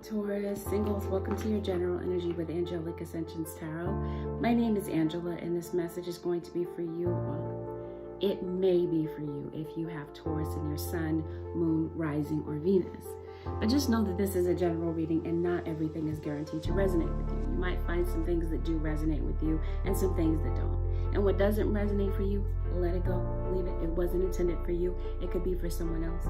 Taurus, singles, welcome to your general energy with Angelic Ascensions Tarot. My name is Angela, and this message is going to be for you. It may be for you if you have Taurus in your sun, moon, rising, or Venus. But just know that this is a general reading and not everything is guaranteed to resonate with you. You might find some things that do resonate with you and some things that don't. And what doesn't resonate for you, let it go, leave it. It wasn't intended for you. It could be for someone else.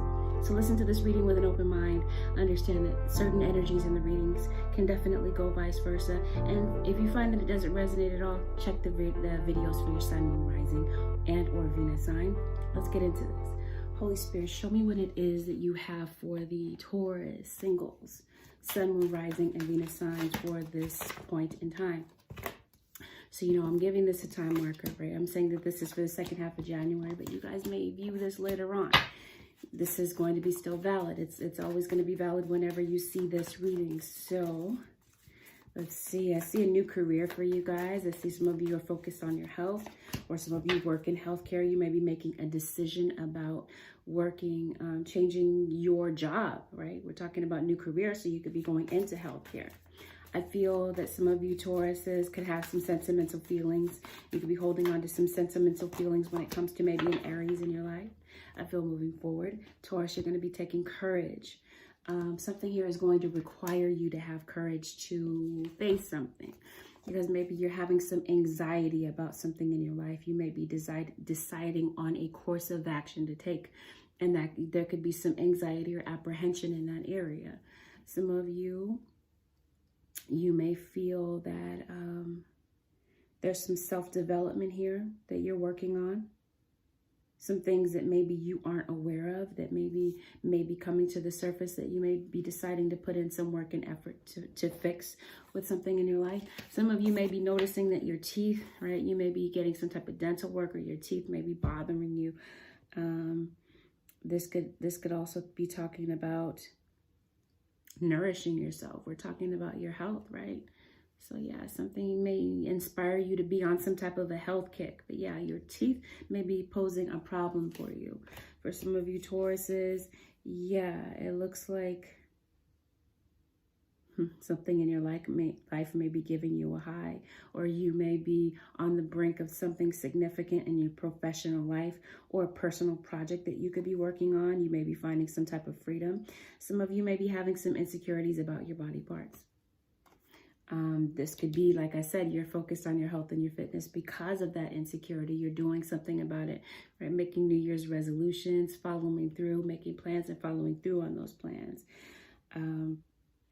So listen to this reading with an open mind. Understand that certain energies in the readings can definitely go vice versa. And if you find that it doesn't resonate at all, check the videos for your sun, moon, rising, and or Venus sign. Let's get into this. Holy Spirit, show me what it is that you have for the Taurus singles, sun, moon, rising, and Venus signs for this point in time. So, I'm giving this a time marker, right? I'm saying that this is for the second half of January, but you guys may view this later on. This is going to be still valid. It's always going to be valid whenever you see this reading. So, let's see. I see a new career for you guys. I see some of you are focused on your health, or some of you work in healthcare. You may be making a decision about working, changing your job, right? We're talking about new career, so you could be going into healthcare. I feel that some of you Tauruses could have some sentimental feelings. You could be holding on to some sentimental feelings when it comes to maybe an Aries in your life. I feel moving forward, Taurus, you're going to be taking courage. Something here is going to require you to have courage to face something, because maybe you're having some anxiety about something in your life. You may be deciding on a course of action to take, and that there could be some anxiety or apprehension in that area. Some of you may feel that there's some self-development here that you're working on. Some things that maybe you aren't aware of that may be coming to the surface that you may be deciding to put in some work and effort to fix with something in your life. Some of you may be noticing that your teeth, right? You may be getting some type of dental work, or your teeth may be bothering you. This could also be talking about nourishing yourself. We're talking about your health, right? So yeah, something may inspire you to be on some type of a health kick. But yeah, your teeth may be posing a problem for you. For some of you Tauruses, yeah, it looks like something in your life may be giving you a high, or you may be on the brink of something significant in your professional life or a personal project that you could be working on. You may be finding some type of freedom. Some of you may be having some insecurities about your body parts. This could be, like I said, you're focused on your health and your fitness. Because of that insecurity, you're doing something about it, right? Making New Year's resolutions, following through, making plans and following through on those plans.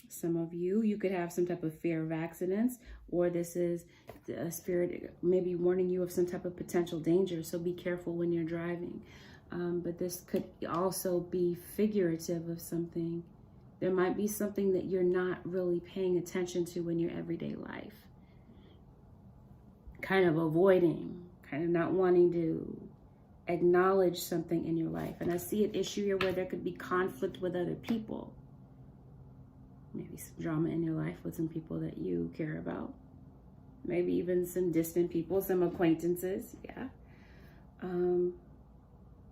Some of you could have some type of fear of accidents, or this is a spirit maybe warning you of some type of potential danger. So be careful when you're driving. But this could also be figurative of something. There might be something that you're not really paying attention to in your everyday life. Kind of avoiding, kind of not wanting to acknowledge something in your life. And I see an issue here where there could be conflict with other people. Maybe some drama in your life with some people that you care about. Maybe even some distant people, some acquaintances, yeah.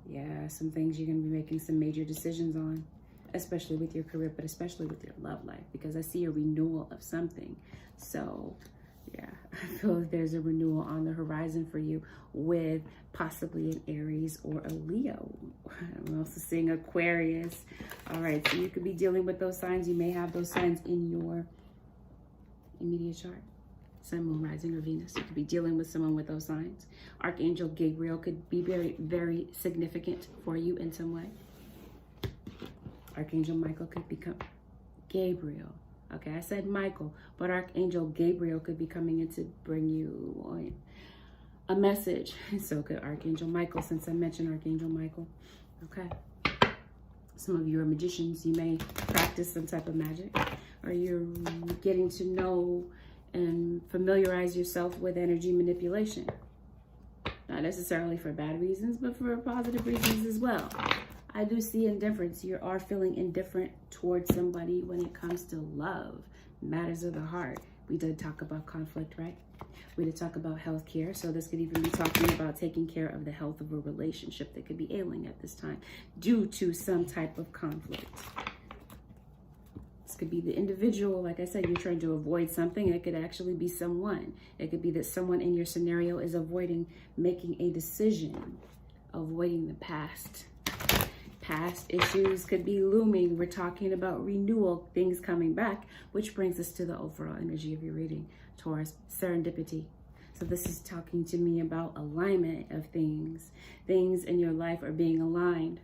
Yeah, some things you're going to be making some major decisions on, especially with your career, but especially with your love life, because I see a renewal of something. So yeah, I feel like there's a renewal on the horizon for you with possibly an Aries or a Leo. I'm also seeing Aquarius. All right, so you could be dealing with those signs. You may have those signs in your immediate chart. Sun, moon, rising, or Venus. You could be dealing with someone with those signs. Archangel Gabriel could be very, very significant for you in some way. Archangel Michael could become Gabriel. Okay, I said Michael, but Archangel Gabriel could be coming in to bring you a message. So could Archangel Michael, since I mentioned Archangel Michael. Okay. Some of you are magicians. You may practice some type of magic, or you're getting to know and familiarize yourself with energy manipulation. Not necessarily for bad reasons, but for positive reasons as well. I do see indifference. You are feeling indifferent towards somebody when it comes to love, matters of the heart. We did talk about conflict, right? We did talk about healthcare. So this could even be talking about taking care of the health of a relationship that could be ailing at this time due to some type of conflict. This could be the individual. Like I said, you're trying to avoid something. It could actually be someone. It could be that someone in your scenario is avoiding making a decision, avoiding the past. Past issues could be looming. We're talking about renewal, things coming back, which brings us to the overall energy of your reading, Taurus, serendipity. So this is talking to me about alignment of things. Things in your life are being aligned.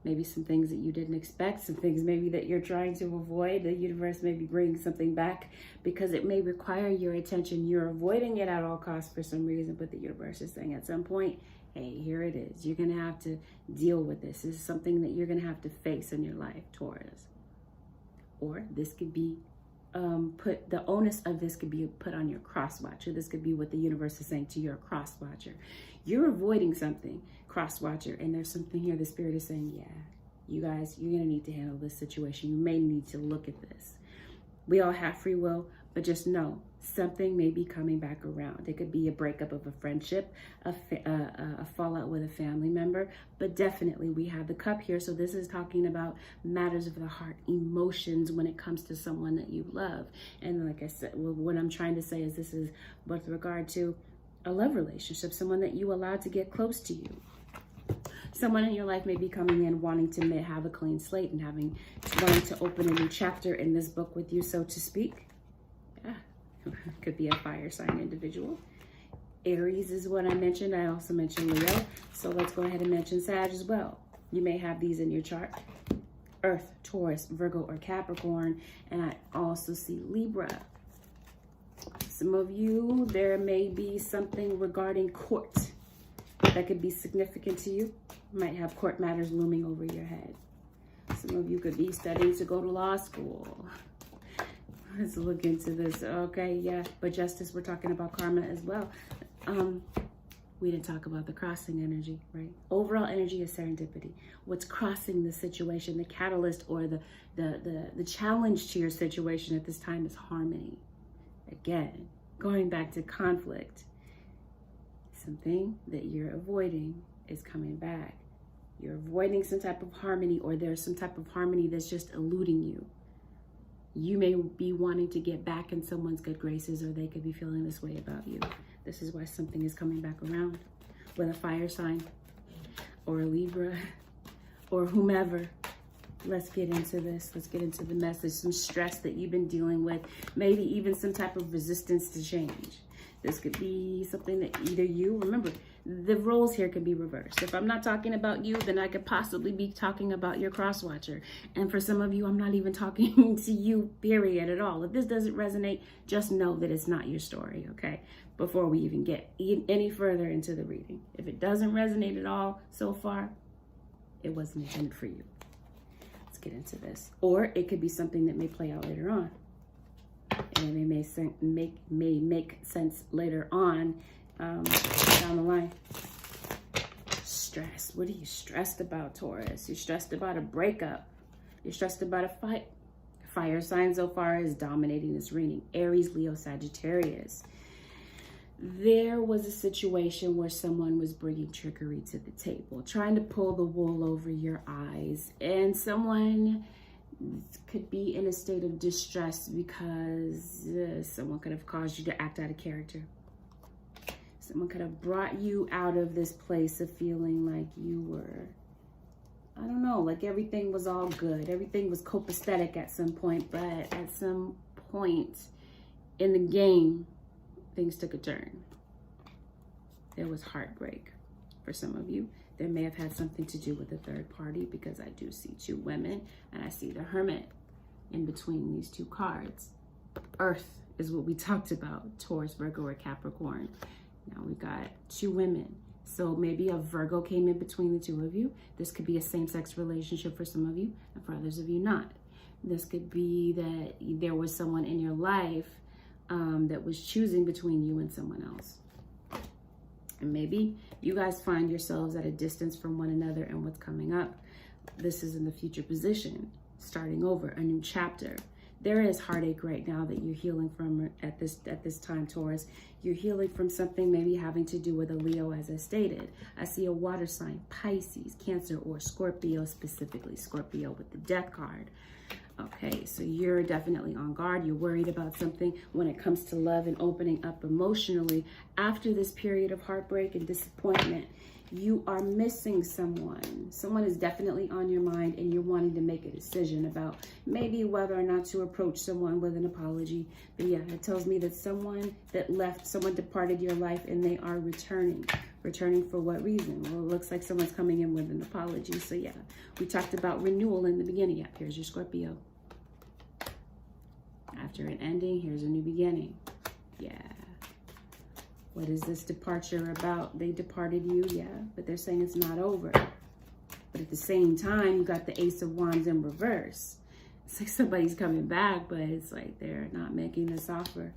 Maybe some things that you didn't expect, some things maybe that you're trying to avoid. The universe may be bringing something back because it may require your attention. You're avoiding it at all costs for some reason, but the universe is saying at some point, hey, here it is. You're going to have to deal with this. This is something that you're going to have to face in your life, Taurus. Or this could be the onus of this could be put on your cross watcher. This could be what the universe is saying to your cross watcher. You're avoiding something, cross watcher, and there's something here the spirit is saying, yeah, you guys, you're going to need to handle this situation. You may need to look at this. We all have free will, but just know something may be coming back around. It could be a breakup of a friendship, a fallout with a family member, but definitely we have the cup here. So this is talking about matters of the heart, emotions when it comes to someone that you love. And like I said, what I'm trying to say is this is with regard to a love relationship, someone that you allow to get close to you. Someone in your life may be coming in wanting to have a clean slate and wanting to open a new chapter in this book with you, so to speak. Yeah. Could be a fire sign individual. Aries is what I mentioned. I also mentioned Leo. So let's go ahead and mention Sag as well. You may have these in your chart. Earth, Taurus, Virgo, or Capricorn. And I also see Libra. Some of you, there may be something regarding court that could be significant to you. You might have court matters looming over your head. Some of you could be studying to go to law school. Let's look into this. Okay, yeah, but justice, we're talking about karma as well. We didn't talk about the crossing energy, right? Overall energy is serendipity. What's crossing the situation, the catalyst or the challenge to your situation at this time is harmony. Again, going back to conflict. Something that you're avoiding is coming back. You're avoiding some type of harmony, or there's some type of harmony that's just eluding you. You may be wanting to get back in someone's good graces, or they could be feeling this way about you. This is why something is coming back around with a fire sign or a Libra or whomever. Let's get into this. Let's get into the message. Some stress that you've been dealing with, maybe even some type of resistance to change. This could be something that either you, remember, the roles here can be reversed. If I'm not talking about you, then I could possibly be talking about your cross watcher. And for some of you, I'm not even talking to you, period, at all. If this doesn't resonate, just know that it's not your story, okay? Before we even get any further into the reading. If it doesn't resonate at all so far, it wasn't intended for you. Let's get into this. Or it could be something that may play out later on. And it may make sense later on down the line. Stress. What are you stressed about, Taurus? You're stressed about a breakup. You're stressed about a fight. Fire sign so far is dominating this reading. Aries, Leo, Sagittarius. There was a situation where someone was bringing trickery to the table, trying to pull the wool over your eyes, and someone could be in a state of distress because someone could have caused you to act out of character. Someone could have brought you out of this place of feeling like you were, I don't know, like everything was all good. Everything was copacetic at some point, but at some point in the game, things took a turn. There was heartbreak for some of you. There may have had something to do with a third party, because I do see two women and I see the Hermit in between these two cards. Earth is what we talked about, Taurus, Virgo, or Capricorn. Now we got two women. So maybe a Virgo came in between the two of you. This could be a same-sex relationship for some of you, and for others of you not. This could be that there was someone in your life that was choosing between you and someone else. And maybe you guys find yourselves at a distance from one another, and what's coming up, this is in the future position, starting over, a new chapter. There is heartache right now that you're healing from at this time, Taurus. You're healing from something maybe having to do with a Leo, as I stated. I see a water sign, Pisces, Cancer, or Scorpio, specifically Scorpio with the Death card. Okay, so you're definitely on guard. You're worried about something when it comes to love and opening up emotionally. After this period of heartbreak and disappointment, you are missing someone. Someone is definitely on your mind, and you're wanting to make a decision about maybe whether or not to approach someone with an apology. But yeah, it tells me that someone that left, someone departed your life, and they are returning. Returning for what reason? Well, it looks like someone's coming in with an apology. So yeah, we talked about renewal in the beginning. Yeah, here's your Scorpio. After an ending, here's a new beginning. Yeah. What is this departure about? They departed you, yeah, but they're saying it's not over. But at the same time, you got the Ace of Wands in reverse. It's like somebody's coming back, but it's like they're not making this offer.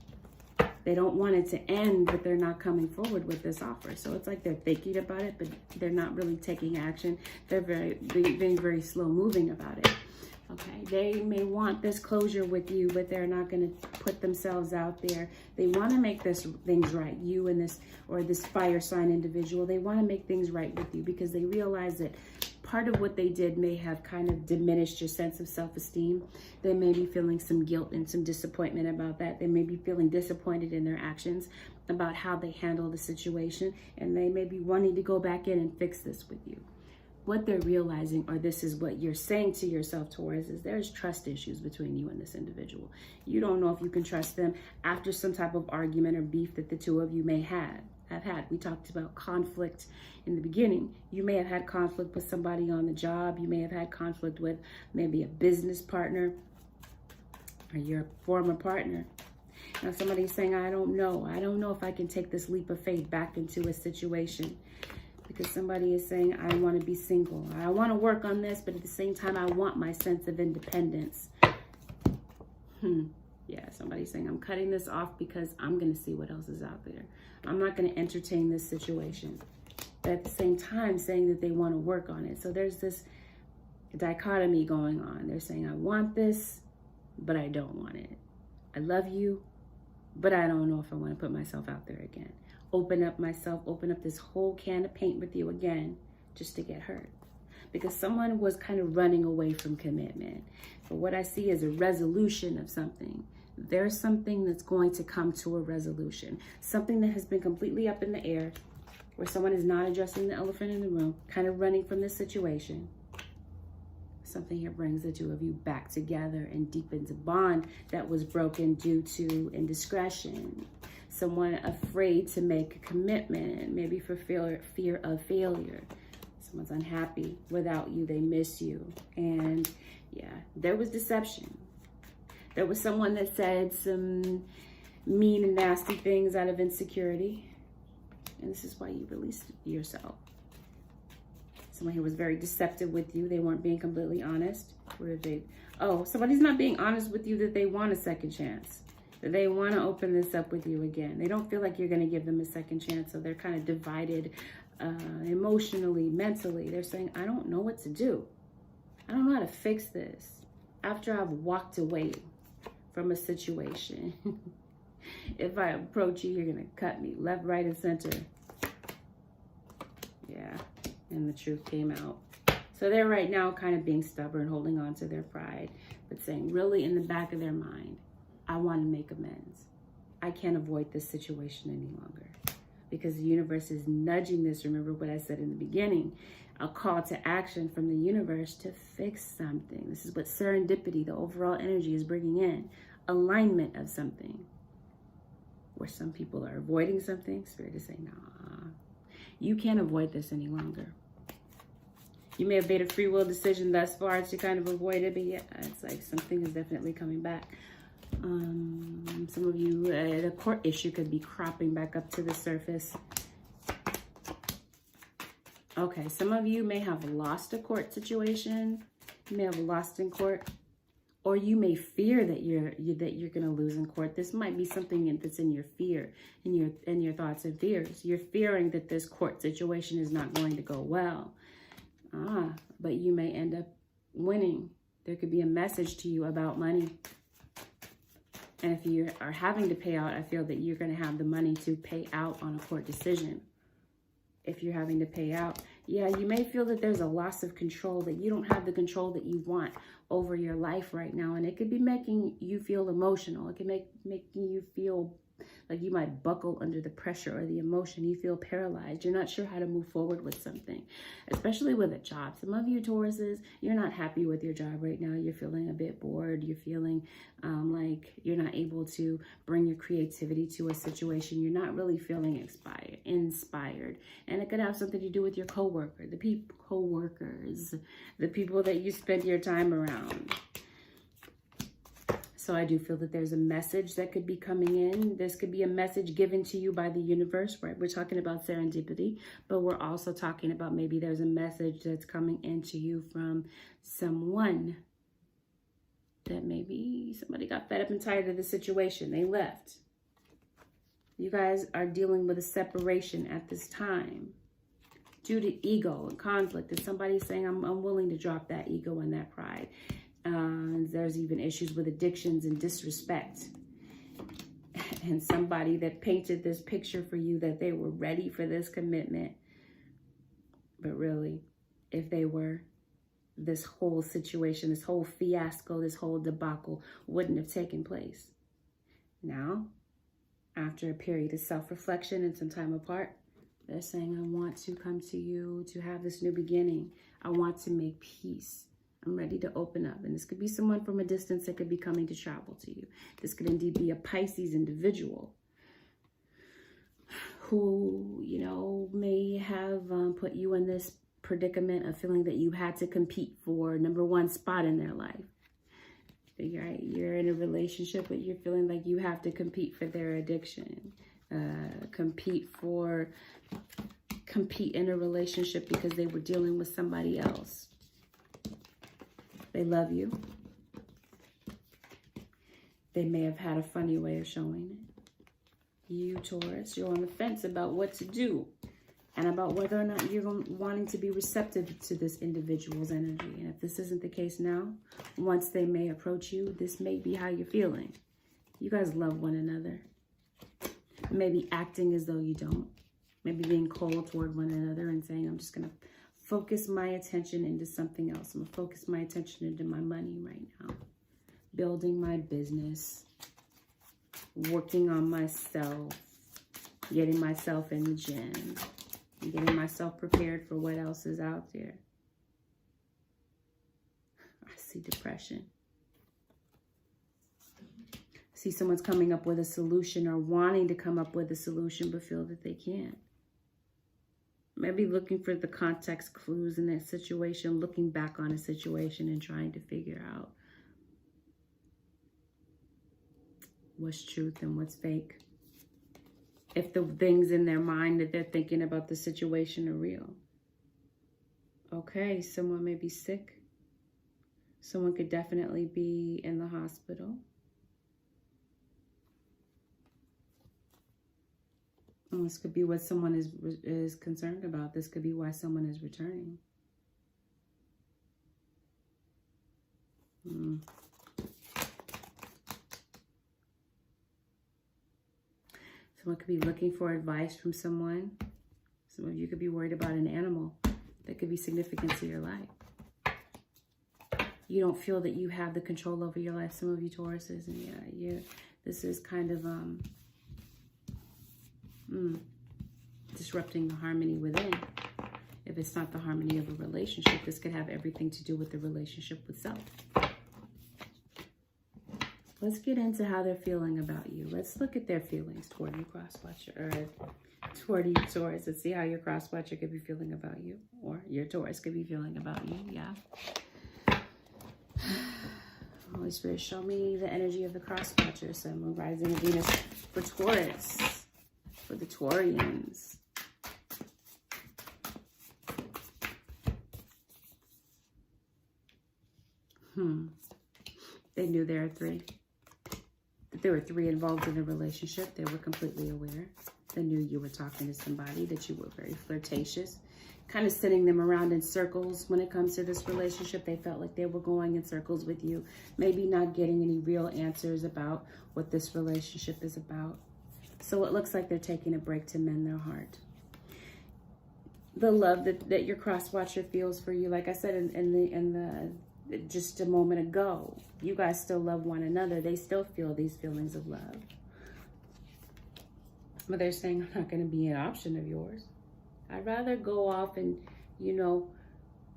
They don't want it to end, but they're not coming forward with this offer. So it's like they're thinking about it, but they're not really taking action. They're being very slow moving about it. Okay, they may want this closure with you, but they're not going to put themselves out there. They want to make things right. You and this fire sign individual, they want to make things right with you because they realize that part of what they did may have kind of diminished your sense of self-esteem. They may be feeling some guilt and some disappointment about that. They may be feeling disappointed in their actions about how they handled the situation, and they may be wanting to go back in and fix this with you. What they're realizing, or this is what you're saying to yourself, Taurus, is there's trust issues between you and this individual. You don't know if you can trust them after some type of argument or beef that the two of you may have had. We talked about conflict in the beginning. You may have had conflict with somebody on the job. You may have had conflict with maybe a business partner or your former partner. Now somebody's saying, I don't know if I can take this leap of faith back into a situation. Because somebody is saying, I want to be single. I want to work on this, but at the same time, I want my sense of independence. Yeah, somebody's saying, I'm cutting this off because I'm going to see what else is out there. I'm not going to entertain this situation. But at the same time, saying that they want to work on it. So there's this dichotomy going on. They're saying, I want this, but I don't want it. I love you, but I don't know if I want to put myself out there again. Open up this whole can of paint with you again, just to get hurt. Because someone was kind of running away from commitment. But what I see is a resolution of something. There's something that's going to come to a resolution. Something that has been completely up in the air, where someone is not addressing the elephant in the room, kind of running from this situation. Something here brings the two of you back together and deepens a bond that was broken due to indiscretion. Someone afraid to make a commitment, maybe for fear of failure. Someone's unhappy without you, they miss you. And yeah, there was deception. There was someone that said some mean and nasty things out of insecurity. And this is why you released yourself. Someone here was very deceptive with you. They weren't being completely honest. Somebody's not being honest with you that they want a second chance. They want to open this up with you again. They don't feel like you're going to give them a second chance. So they're kind of divided emotionally, mentally. They're saying, I don't know what to do. I don't know how to fix this. After I've walked away from a situation, if I approach you, you're going to cut me left, right, and center. Yeah, and the truth came out. So they're right now kind of being stubborn, holding on to their pride, but saying really in the back of their mind, I want to make amends. I can't avoid this situation any longer because the universe is nudging this. Remember what I said in the beginning, a call to action from the universe to fix something. This is what serendipity, the overall energy, is bringing in. Alignment of something. Where some people are avoiding something, Spirit is saying, nah, you can't avoid this any longer. You may have made a free will decision thus far to kind of avoid it, but yeah, it's like something is definitely coming back. Some of you, the court issue could be cropping back up to the surface. Okay, some of you may have lost a court situation. You may have lost in court, or you may fear that you're going to lose in court. This might be something that's in your fear, in your thoughts and fears. You're fearing that this court situation is not going to go well. But you may end up winning. There could be a message to you about money. And if you are having to pay out, I feel that you're going to have the money to pay out on a court decision. If you're having to pay out, Yeah, you may feel that there's a loss of control, that you don't have the control that you want over your life right now. And it could be making you feel emotional. It can making you feel like you might buckle under the pressure or the emotion. You feel paralyzed. You're not sure how to move forward with something, especially with a job. Some of you Tauruses, you're not happy with your job right now. You're feeling a bit bored. You're feeling like you're not able to bring your creativity to a situation. You're not really feeling inspired. And it could have something to do with your coworkers, the people that you spend your time around. So I do feel that there's a message that could be coming in. This could be a message given to you by the universe, right? We're talking about serendipity, but we're also talking about maybe there's a message that's coming into you from someone that maybe somebody got fed up and tired of the situation. They left. You guys are dealing with a separation at this time due to ego and conflict. And somebody's saying, I'm willing to drop that ego and that pride. There's even issues with addictions and disrespect. And somebody that painted this picture for you that they were ready for this commitment. But really, if they were, this whole situation, this whole fiasco, this whole debacle wouldn't have taken place. Now, after a period of self-reflection and some time apart, they're saying, I want to come to you to have this new beginning. I want to make peace. I'm ready to open up. And this could be someone from a distance that could be coming to travel to you. This could indeed be a Pisces individual who, you know, may have put you in this predicament of feeling that you had to compete for #1 spot in their life. Right? You're in a relationship, but you're feeling like you have to compete for their addiction. Compete in a relationship because they were dealing with somebody else. They love you. They may have had a funny way of showing it. You, Taurus, you're on the fence about what to do and about whether or not you're wanting to be receptive to this individual's energy. And if this isn't the case now, once they may approach you, this may be how you're feeling. You guys love one another. Maybe acting as though you don't. Maybe being cold toward one another and saying, I'm just going to focus my attention into something else. I'm going to focus my attention into my money right now. Building my business. Working on myself. Getting myself in the gym. Getting myself prepared for what else is out there. I see depression. I see someone's coming up with a solution or wanting to come up with a solution but feel that they can't. Maybe looking for the context clues in that situation, looking back on a situation and trying to figure out what's truth and what's fake. If the things in their mind that they're thinking about the situation are real. Okay, someone may be sick. Someone could definitely be in the hospital. This could be what someone is concerned about. This could be why someone is returning. Someone could be looking for advice from someone. Some of you could be worried about an animal that could be significant to your life. You don't feel that you have the control over your life. Some of you Tauruses, and yeah, this is kind of disrupting the harmony within. If it's not the harmony of a relationship, this could have everything to do with the relationship with self. Let's get into how they're feeling about you. Let's look at their feelings toward you, cross-watcher, or toward you, Taurus. Let's see how your cross-watcher could be feeling about you, or your Taurus could be feeling about you. Yeah. Holy Spirit, show me the energy of the cross-watcher. Sun, Moon, Rising, and Venus for Taurus. For the Taurians. They knew there were three. That there were three involved in a relationship. They were completely aware. They knew you were talking to somebody, that you were very flirtatious. Kind of sending them around in circles when it comes to this relationship. They felt like they were going in circles with you. Maybe not getting any real answers about what this relationship is about. So it looks like they're taking a break to mend their heart. the love that your cross watcher feels for you. Like I said in the just a moment ago, you guys still love one another. They still feel these feelings of love. But they're saying, I'm not going to be an option of yours. I'd rather go off and, you know,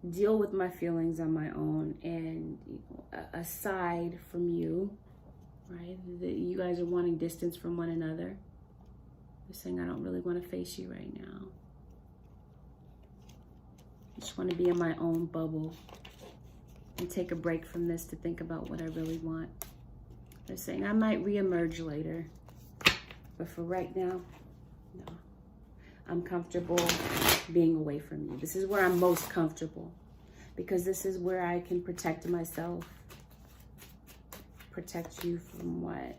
deal with my feelings on my own and, you know, aside from you, right? You guys are wanting distance from one another. They're saying, I don't really want to face you right now. I just want to be in my own bubble and take a break from this to think about what I really want. They're saying, I might reemerge later. But for right now, no. I'm comfortable being away from you. This is where I'm most comfortable, because this is where I can protect myself. Protect you from what?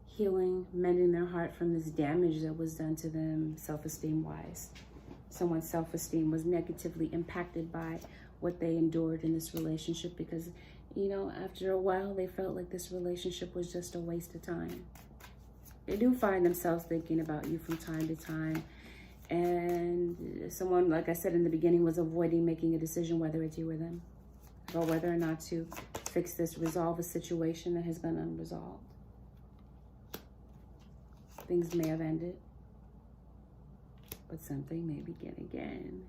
Healing, mending their heart from this damage that was done to them self-esteem wise. Someone's self-esteem was negatively impacted by what they endured in this relationship, because, you know, after a while, they felt like this relationship was just a waste of time. They do find themselves thinking about you from time to time. And someone, like I said in the beginning, was avoiding making a decision whether it's you or them, about whether or not to fix this, resolve a situation that has been unresolved. Things may have ended, but something may begin again.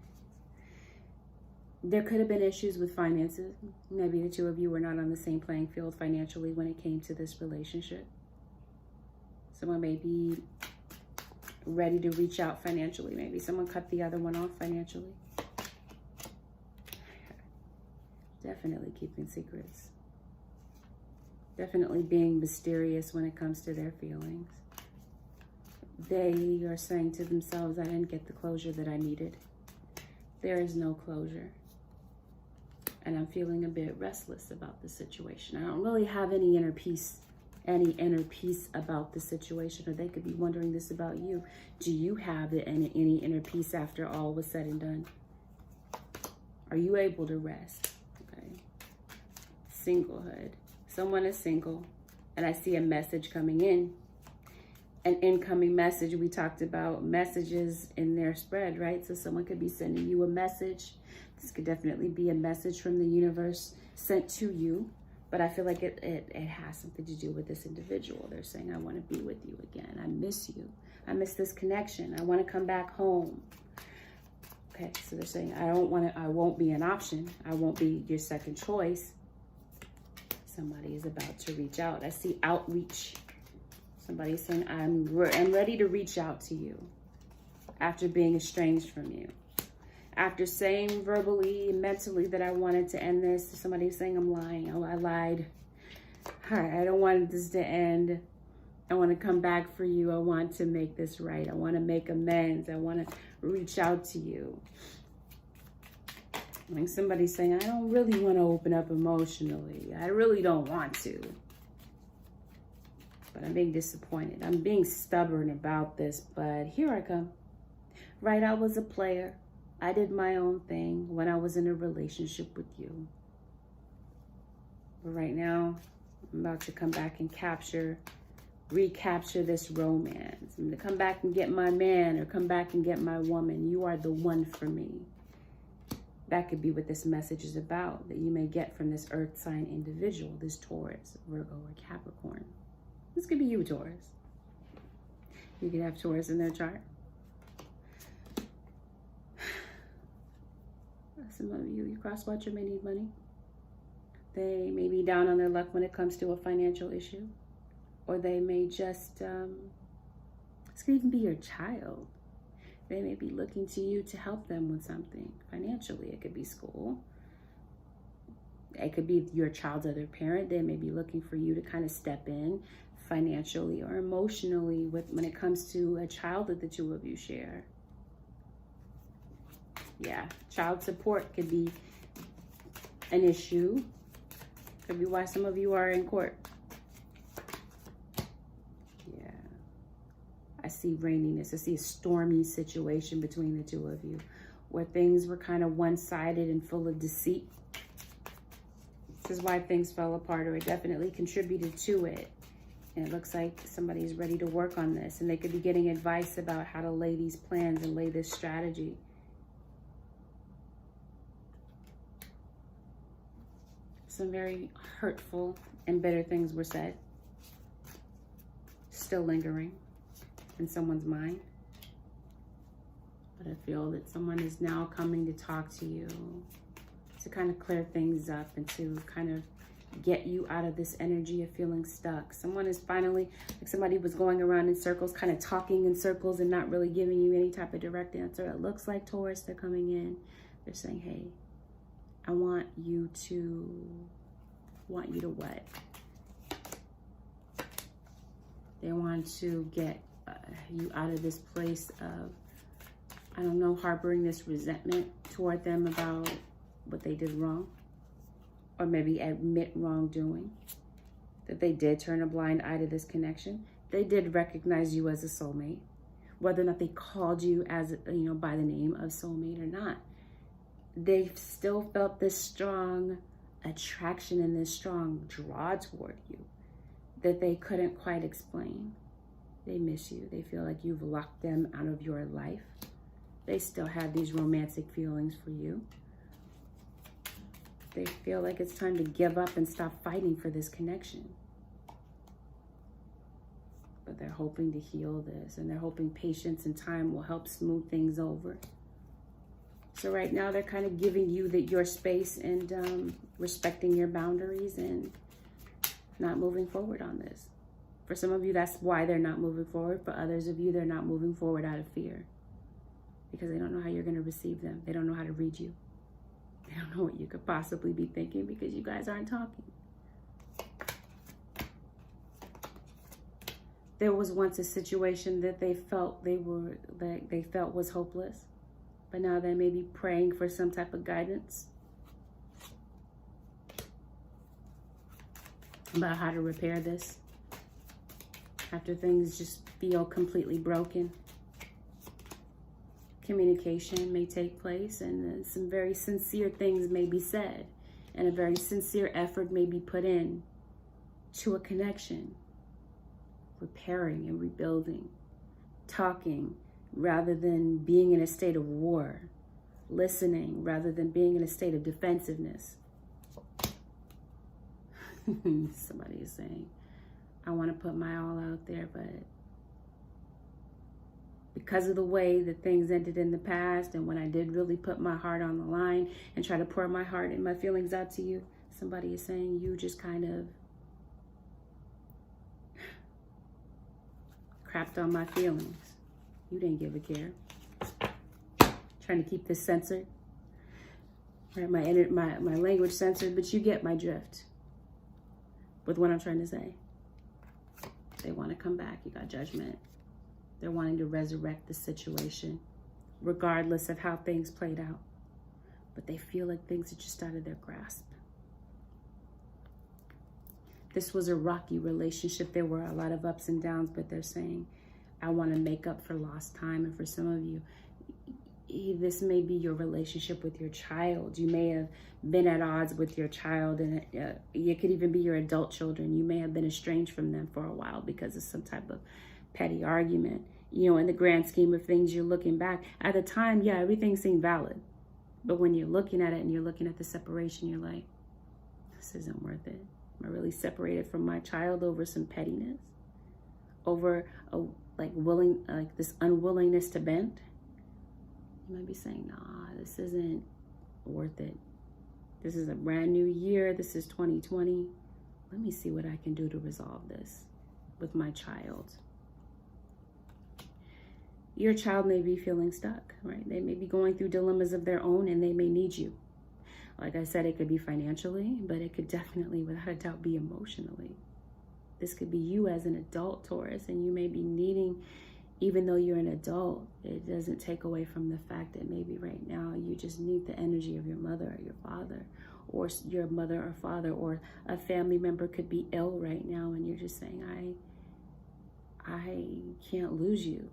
There could have been issues with finances. Maybe the two of you were not on the same playing field financially when it came to this relationship. Someone may be ready to reach out financially. Maybe someone cut the other one off financially. Definitely keeping secrets. Definitely being mysterious when it comes to their feelings. They are saying to themselves, I didn't get the closure that I needed. There is no closure. And I'm feeling a bit restless about the situation. I don't really have any inner peace about the situation. Or they could be wondering this about you. Do you have any inner peace after all was said and done? Are you able to rest? Okay. Singlehood. Someone is single, and I see a message coming in. An incoming message. We talked about messages in their spread, right? So someone could be sending you a message. This could definitely be a message from the universe sent to you, but I feel like it has something to do with this individual. They're saying, I want to be with you again. I miss you. I miss this connection. I want to come back home. Okay, so they're saying, I won't be an option. I won't be your second choice. Somebody is about to reach out. I see outreach. Somebody's saying, I'm ready to reach out to you after being estranged from you. After saying verbally and mentally that I wanted to end this, somebody's saying I'm lying. I lied. All right, I don't want this to end. I want to come back for you. I want to make this right. I want to make amends. I want to reach out to you. Like somebody's saying, I don't really want to open up emotionally. I really don't want to. But I'm being disappointed. I'm being stubborn about this, but here I come. Right, I was a player. I did my own thing when I was in a relationship with you. But right now, I'm about to come back and recapture this romance. I'm going to come back and get my man or come back and get my woman. You are the one for me. That could be what this message is about, that you may get from this earth sign individual, this Taurus, Virgo, or Capricorn. This could be you, Taurus. You could have Taurus in their chart. Some of you, your cross watcher may need money. They may be down on their luck when it comes to a financial issue. Or they may just, this could even be your child. They may be looking to you to help them with something financially. It could be school. It could be your child's other parent. They may be looking for you to kind of step in financially or emotionally when it comes to a child that the two of you share. Yeah, child support could be an issue. Could be why some of you are in court. Yeah. I see raininess. I see a stormy situation between the two of you where things were kind of one-sided and full of deceit. This is why things fell apart, or it definitely contributed to it. And it looks like somebody's ready to work on this, and they could be getting advice about how to lay these plans and lay this strategy. Some very hurtful and bitter things were said, still lingering in someone's mind. But I feel that someone is now coming to talk to you to kind of clear things up and to kind of get you out of this energy of feeling stuck. Someone is finally, like somebody was going around in circles, kind of talking in circles and not really giving you any type of direct answer. It looks like Taurus, they're coming in. They're saying, hey, I want you to what? They want to get you out of this place of, I don't know, harboring this resentment toward them about what they did wrong, or maybe admit wrongdoing, that they did turn a blind eye to this connection. They did recognize you as a soulmate, whether or not they called you as, by the name of soulmate or not. They still felt this strong attraction and this strong draw toward you that they couldn't quite explain. They miss you. They feel like you've locked them out of your life. They still have these romantic feelings for you. They feel like it's time to give up and stop fighting for this connection. But they're hoping to heal this, and they're hoping patience and time will help smooth things over. So right now they're kind of giving you your space and respecting your boundaries and not moving forward on this. For some of you, that's why they're not moving forward. For others of you, they're not moving forward out of fear, because they don't know how you're going to receive them. They don't know how to read you. They don't know what you could possibly be thinking because you guys aren't talking. There was once a situation that they felt was hopeless, but now they may be praying for some type of guidance about how to repair this after things just feel completely broken. Communication may take place, and some very sincere things may be said, and a very sincere effort may be put in to a connection, repairing and rebuilding, talking rather than being in a state of war, listening rather than being in a state of defensiveness. Somebody is saying, I want to put my all out there, but because of the way that things ended in the past, and when I did really put my heart on the line and try to pour my heart and my feelings out to you, somebody is saying you just kind of crapped on my feelings. You didn't give a care. Trying to keep this censored. Right, my language censored, but you get my drift with what I'm trying to say. They want to come back. You got judgment. They're wanting to resurrect the situation, regardless of how things played out. But they feel like things are just out of their grasp. This was a rocky relationship. There were a lot of ups and downs, but they're saying, I want to make up for lost time. And for some of you, this may be your relationship with your child. You may have been at odds with your child, and it could even be your adult children. You may have been estranged from them for a while because of some type of petty argument. In the grand scheme of things, you're looking back. At the time, yeah, everything seemed valid. But when you're looking at it and you're looking at the separation, you're like, this isn't worth it. Am I really separated from my child over some pettiness? Over this unwillingness to bend? You might be saying, nah, this isn't worth it. This is a brand new year. This is 2020. Let me see what I can do to resolve this with my child. Your child may be feeling stuck, right? They may be going through dilemmas of their own, and they may need you. Like I said, it could be financially, but it could definitely, without a doubt, be emotionally. This could be you as an adult, Taurus, and you may be needing, even though you're an adult, it doesn't take away from the fact that maybe right now you just need the energy of your mother or your father, or your mother or father, or a family member could be ill right now, and you're just saying, I can't lose you.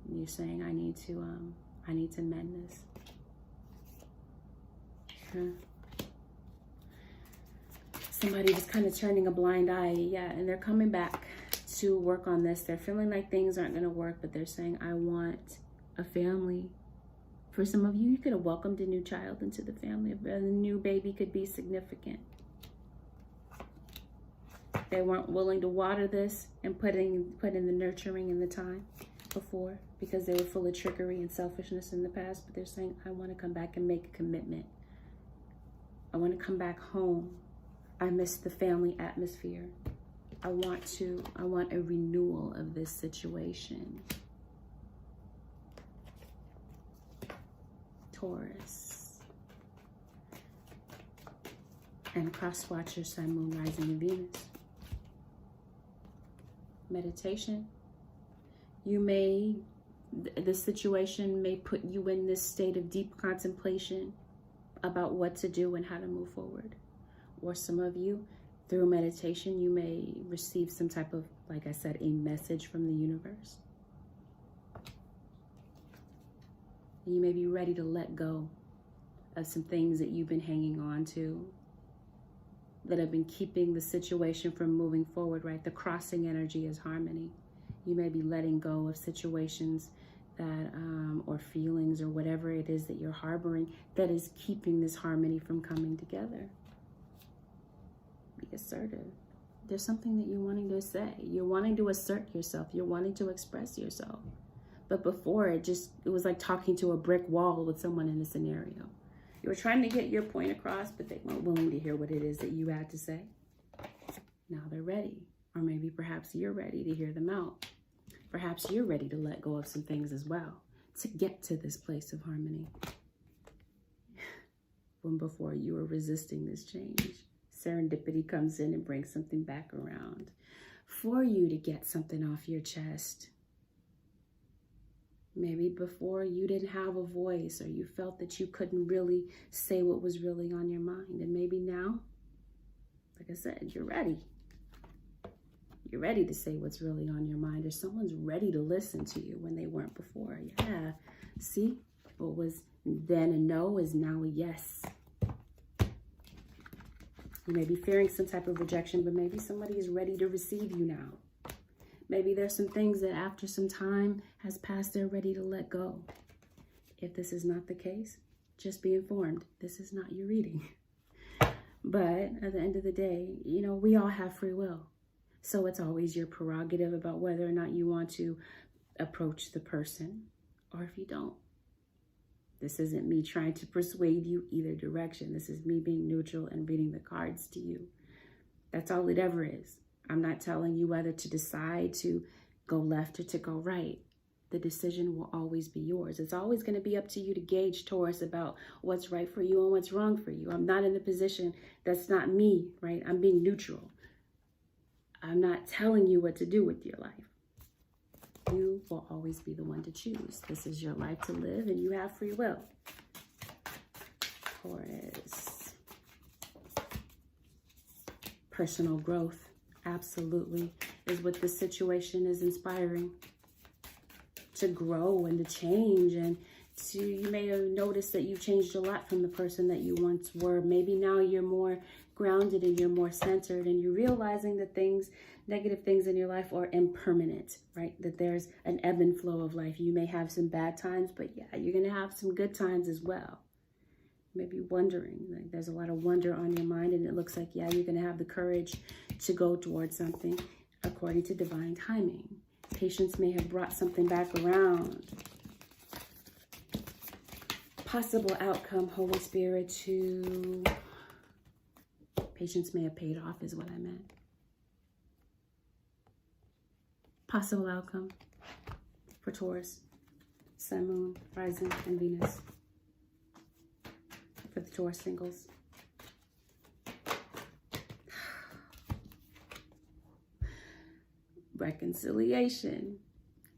And you're saying, I need to mend this. Somebody was kind of turning a blind eye. Yeah, and they're coming back to work on this. They're feeling like things aren't going to work, but they're saying, I want a family. For some of you, you could have welcomed a new child into the family. A new baby could be significant. They weren't willing to water this and put in the nurturing and the time before because they were full of trickery and selfishness in the past. But they're saying, I want to come back and make a commitment. I want to come back home. I miss the family atmosphere. I want a renewal of this situation. Taurus. And cross watcher, sun, moon, rising, and Venus. Meditation. The situation may put you in this state of deep contemplation about what to do and how to move forward. Or some of you, through meditation, you may receive some type of, like I said, a message from the universe. And you may be ready to let go of some things that you've been hanging on to that have been keeping the situation from moving forward, right? The crossing energy is harmony. You may be letting go of situations that, or feelings or whatever it is that you're harboring that is keeping this harmony from coming together. Be assertive. There's something that you're wanting to say. You're wanting to assert yourself. You're wanting to express yourself. But before, it was like talking to a brick wall with someone in a scenario. You were trying to get your point across, but they weren't willing to hear what it is that you had to say. Now they're ready. Or maybe perhaps you're ready to hear them out. Perhaps you're ready to let go of some things as well to get to this place of harmony. When before you were resisting this change, serendipity comes in and brings something back around for you to get something off your chest. Maybe before you didn't have a voice or you felt that you couldn't really say what was really on your mind. And maybe now, like I said, you're ready. You're ready to say what's really on your mind, or someone's ready to listen to you when they weren't before. Yeah, see, what was then a no is now a yes. You may be fearing some type of rejection, but maybe somebody is ready to receive you now. Maybe there's some things that after some time has passed, they're ready to let go. If this is not the case, just be informed. This is not your reading. But at the end of the day, we all have free will. So it's always your prerogative about whether or not you want to approach the person or if you don't. This isn't me trying to persuade you either direction. This is me being neutral and reading the cards to you. That's all it ever is. I'm not telling you whether to decide to go left or to go right. The decision will always be yours. It's always going to be up to you to gauge, Taurus, about what's right for you and what's wrong for you. I'm not in the position, that's not me, right? I'm being neutral. I'm not telling you what to do with your life. You will always be the one to choose. This is your life to live and you have free will. Taurus. Personal growth, absolutely, is what this situation is inspiring. To grow and to change, and you may have noticed that you've changed a lot from the person that you once were. Maybe now you're more grounded and you're more centered, and you're realizing that negative things in your life are impermanent, right? That there's an ebb and flow of life. You may have some bad times, but yeah, you're going to have some good times as well. Maybe wondering, like there's a lot of wonder on your mind, and it looks like, yeah, you're going to have the courage to go towards something according to divine timing. Patience may have brought something back around. Possible outcome, Holy Spirit, to... Patience may have paid off is what I meant. Possible outcome for Taurus, Sun, Moon, Rising, and Venus. For the Taurus singles. Reconciliation,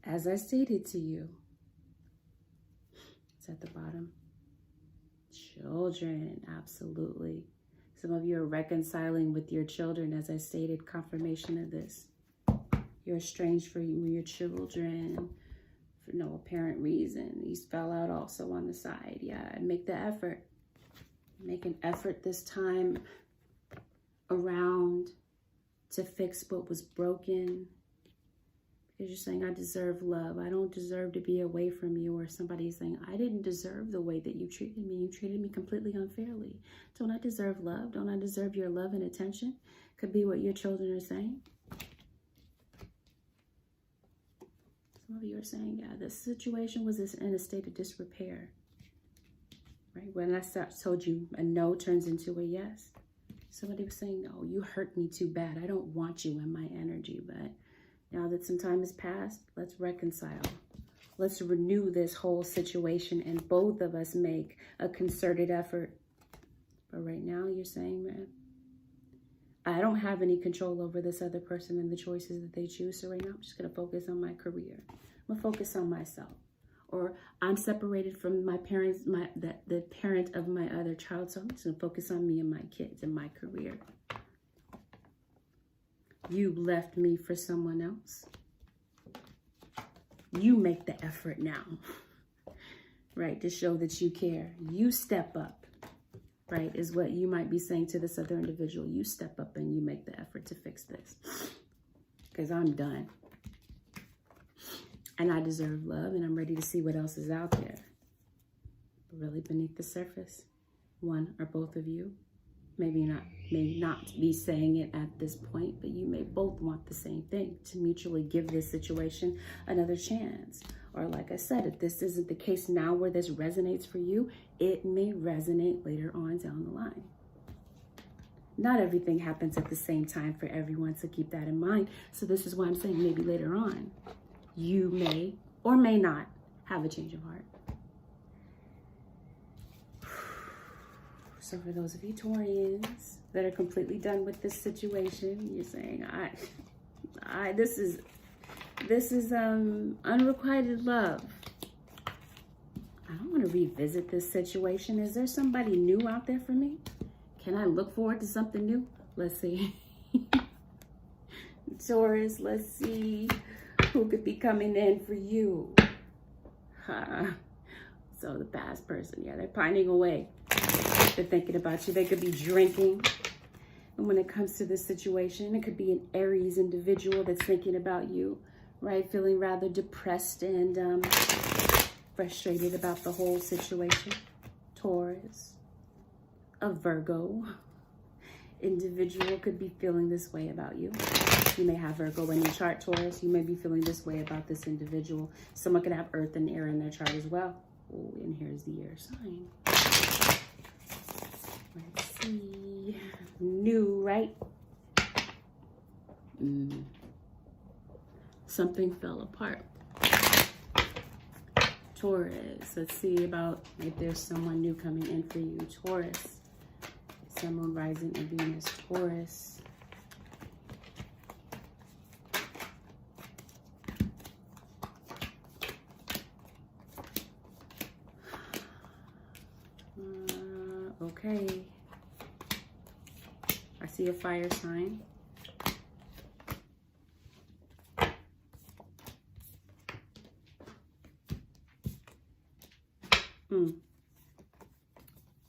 as I stated to you. It's at the bottom. Children, absolutely. Some of you are reconciling with your children, as I stated, confirmation of this. You're estranged from your children for no apparent reason. These fell out also on the side. Yeah, make the effort. Make an effort this time around to fix what was broken. Because you're saying, I deserve love. I don't deserve to be away from you. Or somebody's saying, I didn't deserve the way that you treated me. You treated me completely unfairly. Don't I deserve love? Don't I deserve your love and attention? Could be what your children are saying. Some of you are saying, yeah, this situation was in a state of disrepair. Right? When I told you a no turns into a yes. Somebody was saying, no, you hurt me too bad. I don't want you in my energy, but now that some time has passed, let's reconcile. Let's renew this whole situation and both of us make a concerted effort. But right now you're saying, man, I don't have any control over this other person and the choices that they choose. So right now I'm just going to focus on my career. I'm going to focus on myself. Or I'm separated from my parents, the parent of my other child. So I'm just going to focus on me and my kids and my career. You left me for someone else. You make the effort now, right? To show that you care. You step up, right? Is what you might be saying to this other individual. You step up and you make the effort to fix this. Because I'm done. And I deserve love and I'm ready to see what else is out there. But really beneath the surface, one or both of you may not be saying it at this point, but you may both want the same thing, to mutually give this situation another chance. Or like I said, if this isn't the case now where this resonates for you, it may resonate later on down the line. Not everything happens at the same time for everyone, so keep that in mind. So this is why I'm saying maybe later on, you may or may not have a change of heart. So for those of you Taurians that are completely done with this situation, you're saying, this is unrequited love. I don't want to revisit this situation. Is there somebody new out there for me? Can I look forward to something new? Let's see. Taurus, let's see who could be coming in for you. So the past person, yeah, they're pining away. They're thinking about you. They could be drinking. And when it comes to this situation, it could be an Aries individual that's thinking about you, right? Feeling rather depressed and frustrated about the whole situation. Taurus. A Virgo individual could be feeling this way about you. You may have Virgo in your chart, Taurus. You may be feeling this way about this individual. Someone could have Earth and Air in their chart as well. Oh, and here's the air sign. Let's see. New, right? Something fell apart. Taurus. Let's see about if there's someone new coming in for you. Taurus. Sun, rising, and Venus. Taurus. Okay. I see a fire sign.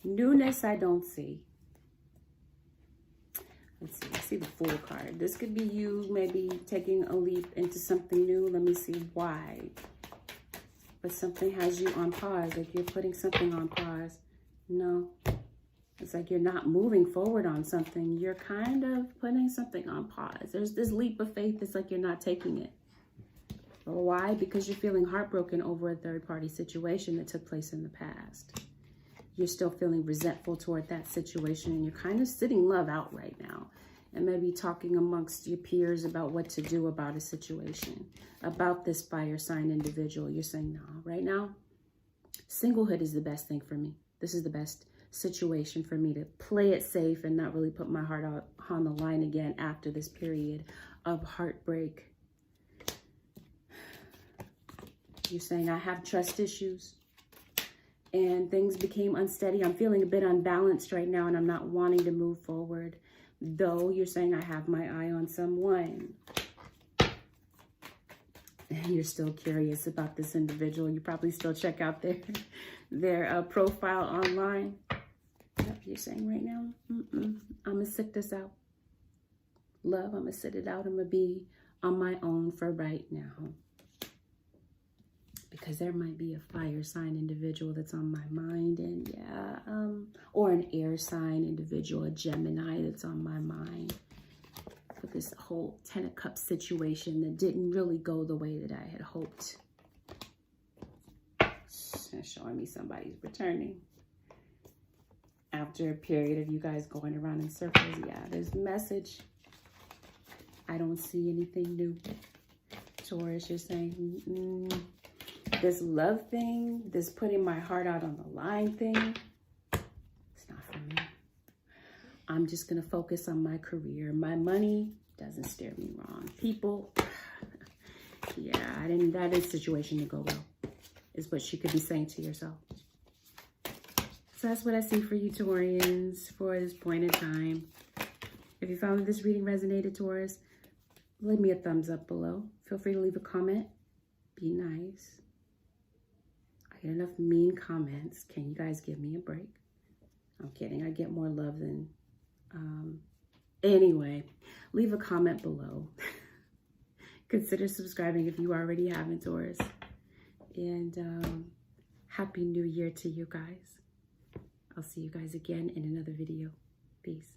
Newness I don't see. Let's see. I see the Fool card. This could be you maybe taking a leap into something new. Let me see why. But something has you on pause. Like you're putting something on pause. No. It's like you're not moving forward on something. You're kind of putting something on pause. There's this leap of faith. It's like you're not taking it. Why? Because you're feeling heartbroken over a third-party situation that took place in the past. You're still feeling resentful toward that situation, and you're kind of sitting love out right now. And maybe talking amongst your peers about what to do about a situation. About this fire sign individual. You're saying, no, right now, singlehood is the best thing for me. This is the best situation for me to play it safe and not really put my heart out on the line again after this period of heartbreak. You're saying I have trust issues and things became unsteady. I'm feeling a bit unbalanced right now and I'm not wanting to move forward. Though you're saying I have my eye on someone. And you're still curious about this individual. You probably still check out their profile online. Yep, you're saying right now, I'm going to sit this out. love, I'm going to sit it out. I'm going to be on my own for right now. Because there might be a fire sign individual that's on my mind. And yeah, or an air sign individual, a Gemini that's on my mind. For this whole 10 of Cups situation that didn't really go the way that I had hoped. It's showing me somebody's returning. After a period of you guys going around in circles, yeah, there's a message. I don't see anything new. Taurus, you're saying, this love thing, this putting my heart out on the line thing, it's not for me. I'm just going to focus on my career. My money doesn't steer me wrong. People, yeah, that is situation to go well, is what she could be saying to yourself. So that's what I see for you, Taurians, for this point in time. If you found this reading resonated, Taurus, leave me a thumbs up below. Feel free to leave a comment. Be nice. I get enough mean comments. Can you guys give me a break? I'm kidding. I get more love than... Anyway, leave a comment below. Consider subscribing if you already haven't, Taurus. And Happy New Year to you guys. I'll see you guys again in another video. Peace.